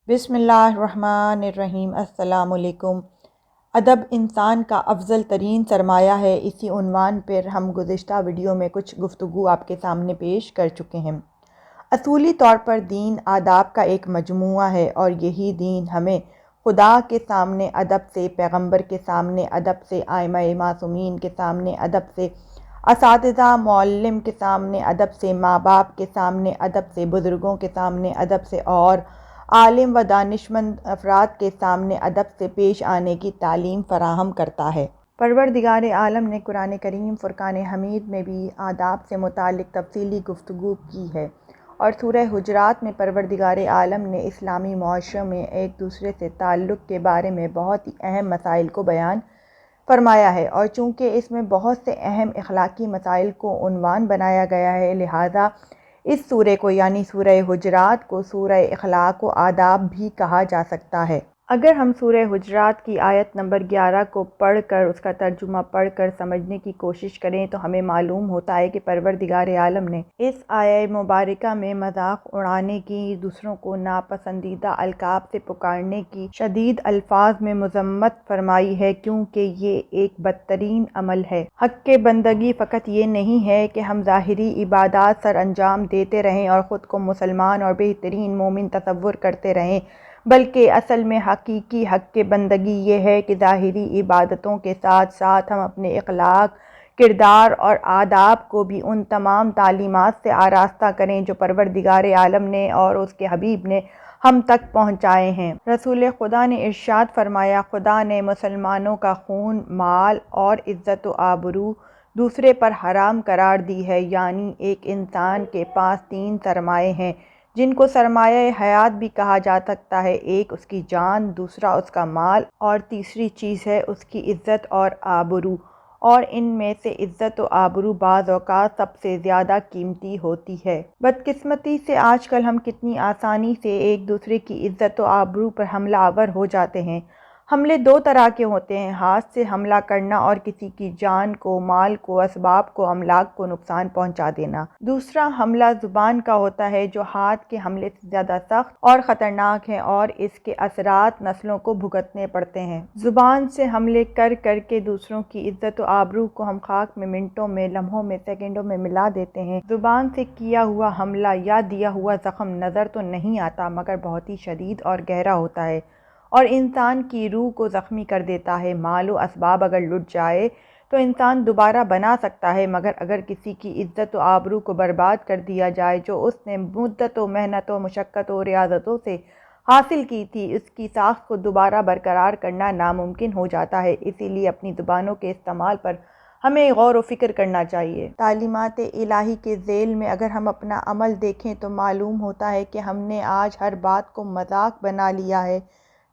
بسم اللہ الرحمن الرحیم۔ السلام علیکم۔ ادب انسان کا افضل ترین سرمایہ ہے، اسی عنوان پر ہم گزشتہ ویڈیو میں کچھ گفتگو آپ کے سامنے پیش کر چکے ہیں۔ اصولی طور پر دین آداب کا ایک مجموعہ ہے، اور یہی دین ہمیں خدا کے سامنے ادب سے، پیغمبر کے سامنے ادب سے، ائمہ معصومین کے سامنے ادب سے، اساتذہ معلم کے سامنے ادب سے، ماں باپ کے سامنے ادب سے، بزرگوں کے سامنے ادب سے، اور عالم و دانشمند افراد کے سامنے ادب سے پیش آنے کی تعلیم فراہم کرتا ہے۔ پروردگار عالم نے قرآن کریم فرقان حمید میں بھی آداب سے متعلق تفصیلی گفتگو کی ہے، اور سورہ حجرات میں پروردگار عالم نے اسلامی معاشرے میں ایک دوسرے سے تعلق کے بارے میں بہت ہی اہم مسائل کو بیان فرمایا ہے، اور چونکہ اس میں بہت سے اہم اخلاقی مسائل کو عنوان بنایا گیا ہے، لہٰذا اس سورہ کو یعنی سورہ حجرات کو سورہ اخلاق و آداب بھی کہا جا سکتا ہے۔ اگر ہم سورہ حجرات کی آیت نمبر 11 کو پڑھ کر اس کا ترجمہ پڑھ کر سمجھنے کی کوشش کریں تو ہمیں معلوم ہوتا ہے کہ پروردگار عالم نے اس آیہ مبارکہ میں مذاق اڑانے کی، دوسروں کو ناپسندیدہ القاب سے پکارنے کی شدید الفاظ میں مذمت فرمائی ہے، کیونکہ یہ ایک بدترین عمل ہے۔ حق بندگی فقط یہ نہیں ہے کہ ہم ظاہری عبادات سر انجام دیتے رہیں اور خود کو مسلمان اور بہترین مومن تصور کرتے رہیں، بلکہ اصل میں حقیقی حق بندگی یہ ہے کہ ظاہری عبادتوں کے ساتھ ساتھ ہم اپنے اخلاق، کردار اور آداب کو بھی ان تمام تعلیمات سے آراستہ کریں جو پروردگار عالم نے اور اس کے حبیب نے ہم تک پہنچائے ہیں۔ رسول خدا نے ارشاد فرمایا، خدا نے مسلمانوں کا خون، مال اور عزت و آبرو دوسرے پر حرام قرار دی ہے، یعنی ایک انسان کے پاس 3 سرمائے ہیں جن کو سرمایہ حیات بھی کہا جا سکتا ہے۔ ایک اس کی جان، دوسرا اس کا مال، اور تیسری چیز ہے اس کی عزت اور آبرو، اور ان میں سے عزت و آبرو بعض اوقات سب سے زیادہ قیمتی ہوتی ہے۔ بدقسمتی سے آج کل ہم کتنی آسانی سے ایک دوسرے کی عزت و آبرو پر حملہ آور ہو جاتے ہیں۔ حملے 2 طرح کے ہوتے ہیں: ہاتھ سے حملہ کرنا اور کسی کی جان کو، مال کو، اسباب کو، املاک کو نقصان پہنچا دینا۔ دوسرا حملہ زبان کا ہوتا ہے، جو ہاتھ کے حملے سے زیادہ سخت اور خطرناک ہے، اور اس کے اثرات نسلوں کو بھگتنے پڑتے ہیں۔ زبان سے حملے کر کر کے دوسروں کی عزت و آبرو کو ہم خاک میں منٹوں میں، لمحوں میں، سیکنڈوں میں ملا دیتے ہیں۔ زبان سے کیا ہوا حملہ یا دیا ہوا زخم نظر تو نہیں آتا، مگر بہت ہی شدید اور گہرا ہوتا ہے، اور انسان کی روح کو زخمی کر دیتا ہے۔ مال و اسباب اگر لٹ جائے تو انسان دوبارہ بنا سکتا ہے، مگر اگر کسی کی عزت و آبرو کو برباد کر دیا جائے جو اس نے مدت و محنت و مشقت و ریاضتوں سے حاصل کی تھی، اس کی ساخت کو دوبارہ برقرار کرنا ناممکن ہو جاتا ہے۔ اسی لیے اپنی زبانوں کے استعمال پر ہمیں غور و فکر کرنا چاہیے۔ تعلیمات الہی کے ذیل میں اگر ہم اپنا عمل دیکھیں تو معلوم ہوتا ہے کہ ہم نے آج ہر بات کو مذاق بنا لیا ہے۔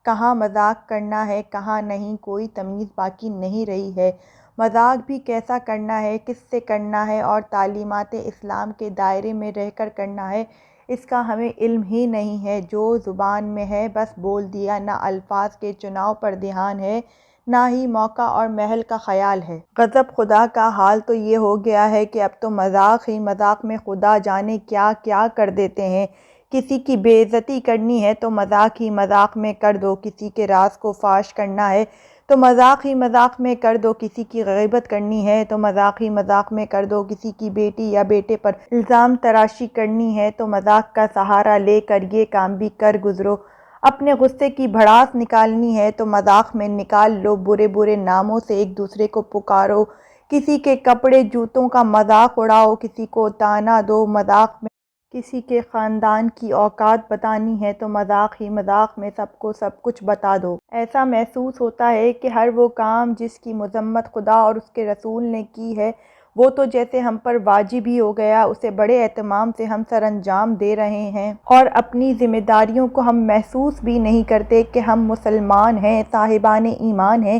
کہاں مذاق کرنا ہے، کہاں نہیں، کوئی تمیز باقی نہیں رہی ہے۔ مذاق بھی کیسا کرنا ہے، کس سے کرنا ہے، اور تعلیمات اسلام کے دائرے میں رہ کر کرنا ہے، اس کا ہمیں علم ہی نہیں ہے۔ جو زبان میں ہے بس بول دیا، نہ الفاظ کے چناؤ پر دھیان ہے، نہ ہی موقع اور محل کا خیال ہے۔ غضب خدا کا حال تو یہ ہو گیا ہے کہ اب تو مذاق ہی مذاق میں خدا جانے کیا کیا کر دیتے ہیں۔ کسی کی بے عزتی کرنی ہے تو مذاق ہی مذاق میں کر دو، کسی کے راز کو فاش کرنا ہے تو مذاق ہی مذاق میں کر دو، کسی کی غیبت کرنی ہے تو مذاق ہی مذاق میں کر دو، کسی کی بیٹی یا بیٹے پر الزام تراشی کرنی ہے تو مذاق کا سہارا لے کر یہ کام بھی کر گزرو، اپنے غصے کی بھڑاس نکالنی ہے تو مذاق میں نکال لو، برے برے ناموں سے ایک دوسرے کو پکارو، کسی کے کپڑے جوتوں کا مذاق اڑاؤ، کسی کو طعنہ دو مذاق میں، کسی کے خاندان کی اوقات بتانی ہے تو مذاق ہی مذاق میں سب کو سب کچھ بتا دو۔ ایسا محسوس ہوتا ہے کہ ہر وہ کام جس کی مذمت خدا اور اس کے رسول نے کی ہے، وہ تو جیسے ہم پر واجب ہی ہو گیا، اسے بڑے اہتمام سے ہم سر انجام دے رہے ہیں، اور اپنی ذمہ داریوں کو ہم محسوس بھی نہیں کرتے کہ ہم مسلمان ہیں، صاحبان ایمان ہیں۔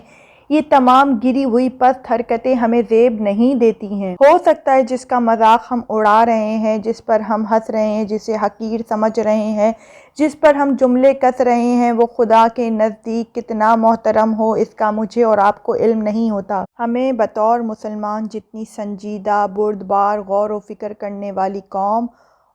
یہ تمام گری ہوئی پست حرکتیں ہمیں زیب نہیں دیتی ہیں۔ ہو سکتا ہے جس کا مذاق ہم اڑا رہے ہیں، جس پر ہم ہنس رہے ہیں، جسے حقیر سمجھ رہے ہیں، جس پر ہم جملے کس رہے ہیں، وہ خدا کے نزدیک کتنا محترم ہو، اس کا مجھے اور آپ کو علم نہیں ہوتا۔ ہمیں بطور مسلمان جتنی سنجیدہ، بردبار، غور و فکر کرنے والی قوم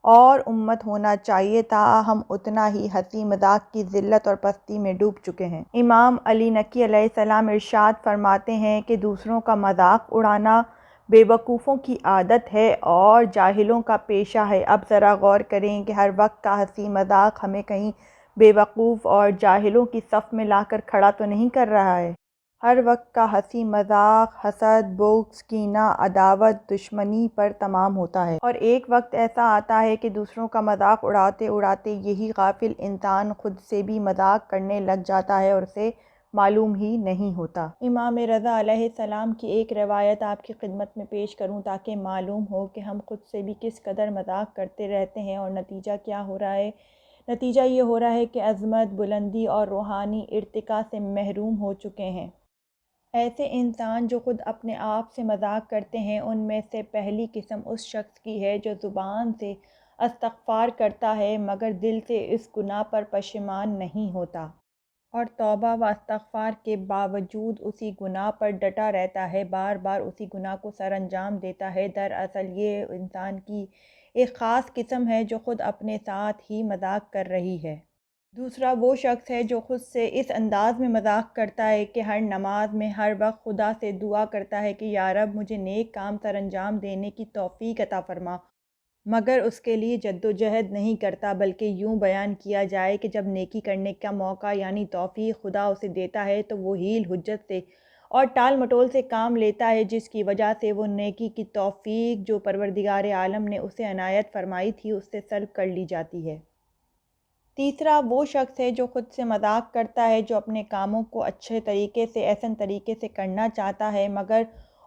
اور امت ہونا چاہیے، تاہم اتنا ہی ہنسی مذاق کی ذلت اور پستی میں ڈوب چکے ہیں۔ امام علی نقی علیہ السلام ارشاد فرماتے ہیں کہ دوسروں کا مذاق اڑانا بے وقوفوں کی عادت ہے اور جاہلوں کا پیشہ ہے۔ اب ذرا غور کریں کہ ہر وقت کا ہنسی مذاق ہمیں کہیں بے وقوف اور جاہلوں کی صف میں لا کر کھڑا تو نہیں کر رہا ہے؟ ہر وقت کا ہنسی مذاق حسد، بغض، کینہ، عداوت، دشمنی پر تمام ہوتا ہے، اور ایک وقت ایسا آتا ہے کہ دوسروں کا مذاق اڑاتے اڑاتے یہی غافل انسان خود سے بھی مذاق کرنے لگ جاتا ہے اور اسے معلوم ہی نہیں ہوتا۔ امام رضا علیہ السلام کی ایک روایت آپ کی خدمت میں پیش کروں تاکہ معلوم ہو کہ ہم خود سے بھی کس قدر مذاق کرتے رہتے ہیں اور نتیجہ کیا ہو رہا ہے۔ نتیجہ یہ ہو رہا ہے کہ عظمت، بلندی اور روحانی ارتقاء سے محروم ہو چکے ہیں۔ ایسے انسان جو خود اپنے آپ سے مذاق کرتے ہیں، ان میں سے پہلی قسم اس شخص کی ہے جو زبان سے استغفار کرتا ہے مگر دل سے اس گناہ پر پشیمان نہیں ہوتا، اور توبہ و استغفار کے باوجود اسی گناہ پر ڈٹا رہتا ہے، بار بار اسی گناہ کو سر انجام دیتا ہے۔ دراصل یہ انسان کی ایک خاص قسم ہے جو خود اپنے ساتھ ہی مذاق کر رہی ہے۔ دوسرا وہ شخص ہے جو خود سے اس انداز میں مذاق کرتا ہے کہ ہر نماز میں ہر وقت خدا سے دعا کرتا ہے کہ یا رب مجھے نیک کام سر انجام دینے کی توفیق عطا فرما، مگر اس کے لیے جدوجہد نہیں کرتا، بلکہ یوں بیان کیا جائے کہ جب نیکی کرنے کا موقع یعنی توفیق خدا اسے دیتا ہے تو وہ حیل حجت سے اور ٹال مٹول سے کام لیتا ہے، جس کی وجہ سے وہ نیکی کی توفیق جو پروردگار عالم نے اسے عنایت فرمائی تھی اس سے سلب کر لی جاتی ہے۔ تیسرا وہ شخص ہے جو خود سے مذاق کرتا ہے، جو اپنے کاموں کو اچھے طریقے سے، احسن طریقے سے کرنا چاہتا ہے مگر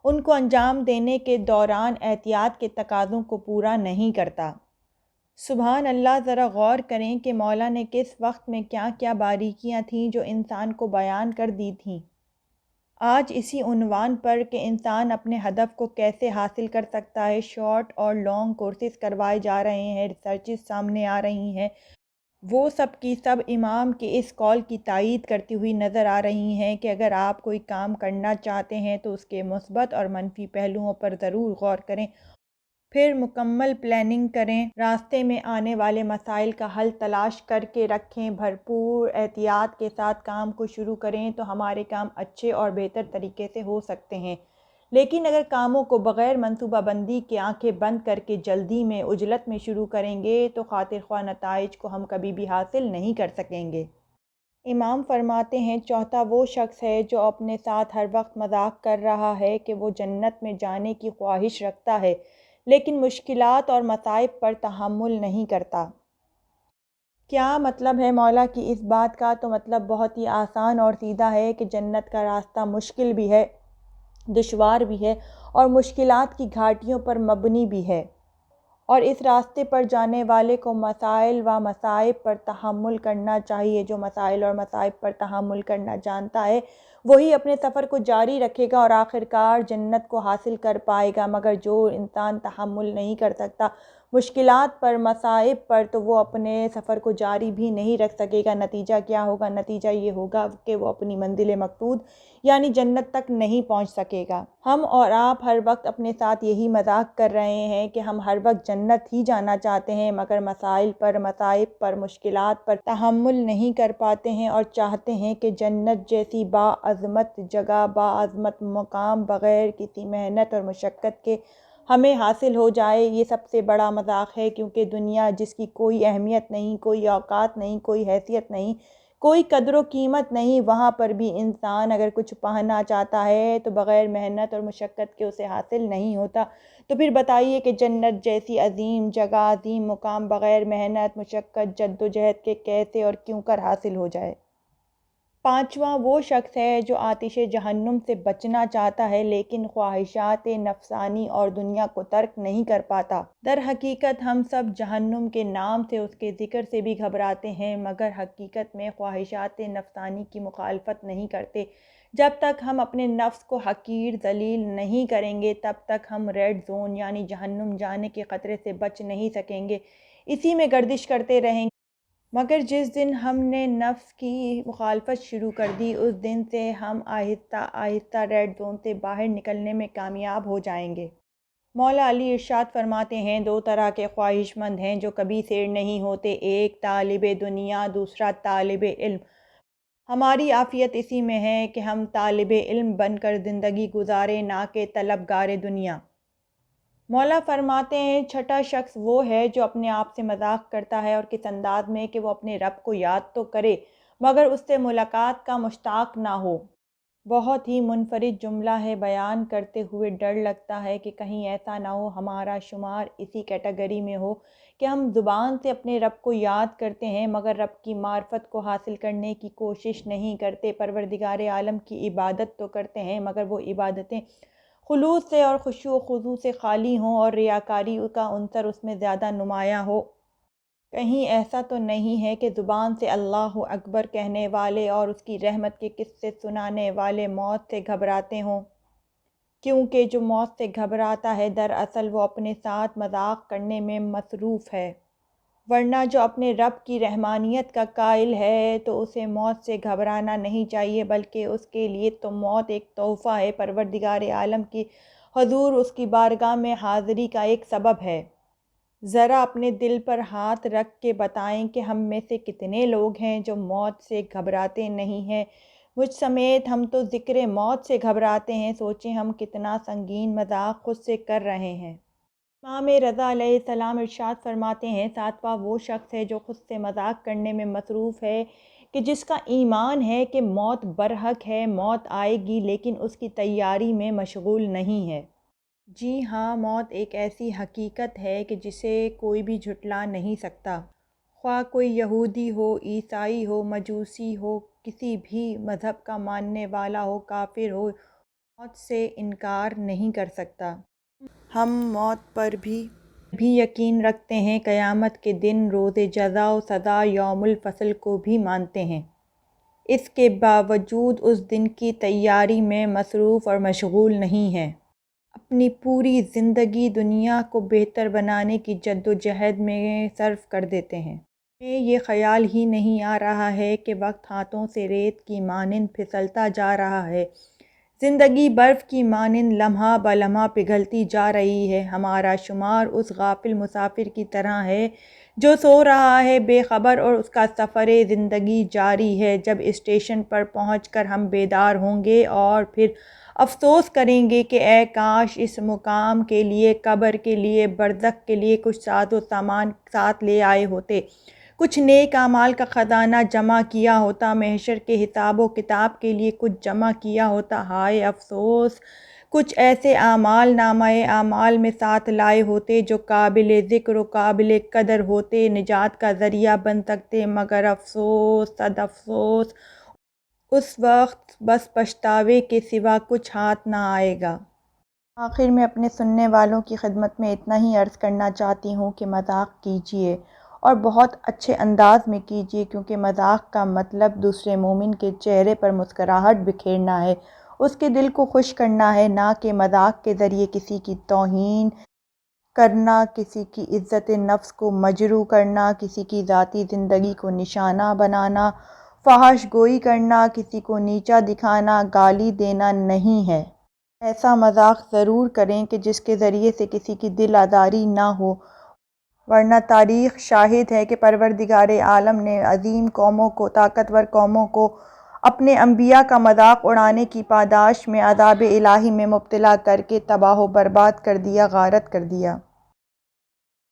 ان کو انجام دینے کے دوران احتیاط کے تقاضوں کو پورا نہیں کرتا۔ سبحان اللہ! ذرا غور کریں کہ مولا نے کس وقت میں کیا کیا باریکیاں تھیں جو انسان کو بیان کر دی تھیں۔ آج اسی عنوان پر کہ انسان اپنے ہدف کو کیسے حاصل کر سکتا ہے، شارٹ اور لانگ کورسز کروائے جا رہے ہیں، ریسرچز سامنے آ رہی ہیں، وہ سب کی سب امام کے اس قول کی تائید کرتی ہوئی نظر آ رہی ہیں کہ اگر آپ کوئی کام کرنا چاہتے ہیں تو اس کے مثبت اور منفی پہلوؤں پر ضرور غور کریں، پھر مکمل پلاننگ کریں، راستے میں آنے والے مسائل کا حل تلاش کر کے رکھیں، بھرپور احتیاط کے ساتھ کام کو شروع کریں تو ہمارے کام اچھے اور بہتر طریقے سے ہو سکتے ہیں۔ لیکن اگر کاموں کو بغیر منصوبہ بندی کے آنکھیں بند کر کے جلدی میں، عجلت میں شروع کریں گے تو خاطر خواہ نتائج کو ہم کبھی بھی حاصل نہیں کر سکیں گے۔ امام فرماتے ہیں، چوتھا وہ شخص ہے جو اپنے ساتھ ہر وقت مذاق کر رہا ہے کہ وہ جنت میں جانے کی خواہش رکھتا ہے لیکن مشکلات اور مصائب پر تحمل نہیں کرتا۔ کیا مطلب ہے مولا کی اس بات کا؟ تو مطلب بہت ہی آسان اور سیدھا ہے کہ جنت کا راستہ مشکل بھی ہے، دشوار بھی ہے اور مشکلات کی گھاٹیوں پر مبنی بھی ہے، اور اس راستے پر جانے والے کو مسائل و مصائب پر تحمل کرنا چاہیے۔ جو مسائل اور مصائب پر تحمل کرنا جانتا ہے وہی اپنے سفر کو جاری رکھے گا اور آخرکار جنت کو حاصل کر پائے گا، مگر جو انسان تحمل نہیں کر سکتا مشکلات پر، مصائب پر، تو وہ اپنے سفر کو جاری بھی نہیں رکھ سکے گا۔ نتیجہ کیا ہوگا؟ نتیجہ یہ ہوگا کہ وہ اپنی منزل مقصود یعنی جنت تک نہیں پہنچ سکے گا۔ ہم اور آپ ہر وقت اپنے ساتھ یہی مذاق کر رہے ہیں کہ ہم ہر وقت جنت ہی جانا چاہتے ہیں مگر مسائل پر، مصائب پر، مشکلات پر تحمل نہیں کر پاتے ہیں اور چاہتے ہیں کہ جنت جیسی باعظمت جگہ، باعظمت مقام بغیر کسی محنت اور مشقت کے ہمیں حاصل ہو جائے۔ یہ سب سے بڑا مذاق ہے، کیونکہ دنیا جس کی کوئی اہمیت نہیں، کوئی اوقات نہیں، کوئی حیثیت نہیں، کوئی قدر و قیمت نہیں، وہاں پر بھی انسان اگر کچھ پانا چاہتا ہے تو بغیر محنت اور مشقت کے اسے حاصل نہیں ہوتا۔ تو پھر بتائیے کہ جنت جیسی عظیم جگہ، عظیم مقام بغیر محنت، مشقت، جدوجہد کے کیسے اور کیوں کر حاصل ہو جائے؟ پانچواں وہ شخص ہے جو آتش جہنم سے بچنا چاہتا ہے لیکن خواہشات نفسانی اور دنیا کو ترک نہیں کر پاتا۔ در حقیقت ہم سب جہنم کے نام سے، اس کے ذکر سے بھی گھبراتے ہیں مگر حقیقت میں خواہشات نفسانی کی مخالفت نہیں کرتے۔ جب تک ہم اپنے نفس کو حقیر ذلیل نہیں کریں گے تب تک ہم ریڈ زون یعنی جہنم جانے کے خطرے سے بچ نہیں سکیں گے، اسی میں گردش کرتے رہیں گے۔ مگر جس دن ہم نے نفس کی مخالفت شروع کر دی اس دن سے ہم آہستہ آہستہ ریڈ زون سے باہر نکلنے میں کامیاب ہو جائیں گے۔ مولا علی ارشاد فرماتے ہیں، دو طرح کے خواہش مند ہیں جو کبھی سیر نہیں ہوتے، ایک طالب دنیا، دوسرا طالب علم۔ ہماری عافیت اسی میں ہے کہ ہم طالب علم بن کر زندگی گزاریں، نہ کہ طلبگار دنیا۔ مولا فرماتے ہیں، چھٹا شخص وہ ہے جو اپنے آپ سے مذاق کرتا ہے اور کس انداز میں کہ وہ اپنے رب کو یاد تو کرے مگر اس سے ملاقات کا مشتاق نہ ہو۔ بہت ہی منفرد جملہ ہے، بیان کرتے ہوئے ڈر لگتا ہے کہ کہیں ایسا نہ ہو ہمارا شمار اسی کیٹیگری میں ہو کہ ہم زبان سے اپنے رب کو یاد کرتے ہیں مگر رب کی معرفت کو حاصل کرنے کی کوشش نہیں کرتے، پروردگار عالم کی عبادت تو کرتے ہیں مگر وہ عبادتیں خلوص سے اور خشوع و خضوع سے خالی ہوں اور ریاکاری کا عنصر اس میں زیادہ نمایاں ہو۔ کہیں ایسا تو نہیں ہے کہ زبان سے اللہ اکبر کہنے والے اور اس کی رحمت کے قصے سنانے والے موت سے گھبراتے ہوں، کیونکہ جو موت سے گھبراتا ہے دراصل وہ اپنے ساتھ مذاق کرنے میں مصروف ہے، ورنہ جو اپنے رب کی رحمانیت کا قائل ہے تو اسے موت سے گھبرانا نہیں چاہیے، بلکہ اس کے لیے تو موت ایک تحفہ ہے، پروردگار عالم کی حضور اس کی بارگاہ میں حاضری کا ایک سبب ہے۔ ذرا اپنے دل پر ہاتھ رکھ کے بتائیں کہ ہم میں سے کتنے لوگ ہیں جو موت سے گھبراتے نہیں ہیں؟ مجھ سمیت ہم تو ذکر موت سے گھبراتے ہیں، سوچیں ہم کتنا سنگین مذاق خود سے کر رہے ہیں۔ امام رضا علیہ السلام ارشاد فرماتے ہیں، ساتواں وہ شخص ہے جو خود سے مذاق کرنے میں مصروف ہے کہ جس کا ایمان ہے کہ موت برحق ہے، موت آئے گی، لیکن اس کی تیاری میں مشغول نہیں ہے۔ جی ہاں، موت ایک ایسی حقیقت ہے کہ جسے کوئی بھی جھٹلا نہیں سکتا، خواہ کوئی یہودی ہو، عیسائی ہو، مجوسی ہو، کسی بھی مذہب کا ماننے والا ہو، کافر ہو، موت سے انکار نہیں کر سکتا۔ ہم موت پر بھی یقین رکھتے ہیں، قیامت کے دن، روز جزا و سزا، یوم الفصل کو بھی مانتے ہیں۔ اس کے باوجود اس دن کی تیاری میں مصروف اور مشغول نہیں ہیں، اپنی پوری زندگی دنیا کو بہتر بنانے کی جد و جہد میں صرف کر دیتے ہیں۔ ہمیں یہ خیال ہی نہیں آ رہا ہے کہ وقت ہاتھوں سے ریت کی مانند پھسلتا جا رہا ہے، زندگی برف کی مانند لمحہ بہ لمحہ پگھلتی جا رہی ہے۔ ہمارا شمار اس غافل مسافر کی طرح ہے جو سو رہا ہے بے خبر، اور اس کا سفر زندگی جاری ہے۔ جب اسٹیشن پر پہنچ کر ہم بیدار ہوں گے اور پھر افسوس کریں گے کہ اے کاش اس مقام کے لیے، قبر کے لیے، برزخ کے لیے کچھ ساز و سامان ساتھ لے آئے ہوتے، کچھ نیک اعمال کا خزانہ جمع کیا ہوتا، محشر کے حساب و کتاب کے لیے کچھ جمع کیا ہوتا۔ ہائے افسوس، کچھ ایسے اعمال نامہ اعمال میں ساتھ لائے ہوتے جو قابل ذکر و قابل قدر ہوتے، نجات کا ذریعہ بن سکتے، مگر افسوس، صد افسوس، اس وقت بس پچھتاوے کے سوا کچھ ہاتھ نہ آئے گا۔ آخر میں اپنے سننے والوں کی خدمت میں اتنا ہی عرض کرنا چاہتی ہوں کہ مذاق کیجیے اور بہت اچھے انداز میں کیجیے، کیونکہ مذاق کا مطلب دوسرے مومن کے چہرے پر مسکراہٹ بکھیرنا ہے، اس کے دل کو خوش کرنا ہے، نہ کہ مذاق کے ذریعے کسی کی توہین کرنا، کسی کی عزت نفس کو مجروح کرنا، کسی کی ذاتی زندگی کو نشانہ بنانا، فحش گوئی کرنا، کسی کو نیچا دکھانا، گالی دینا نہیں ہے۔ ایسا مذاق ضرور کریں کہ جس کے ذریعے سے کسی کی دل آزاری نہ ہو، ورنہ تاریخ شاہد ہے کہ پروردگار عالم نے عظیم قوموں کو، طاقتور قوموں کو اپنے انبیاء کا مذاق اڑانے کی پاداش میں عذاب الہی میں مبتلا کر کے تباہ و برباد کر دیا، غارت کر دیا۔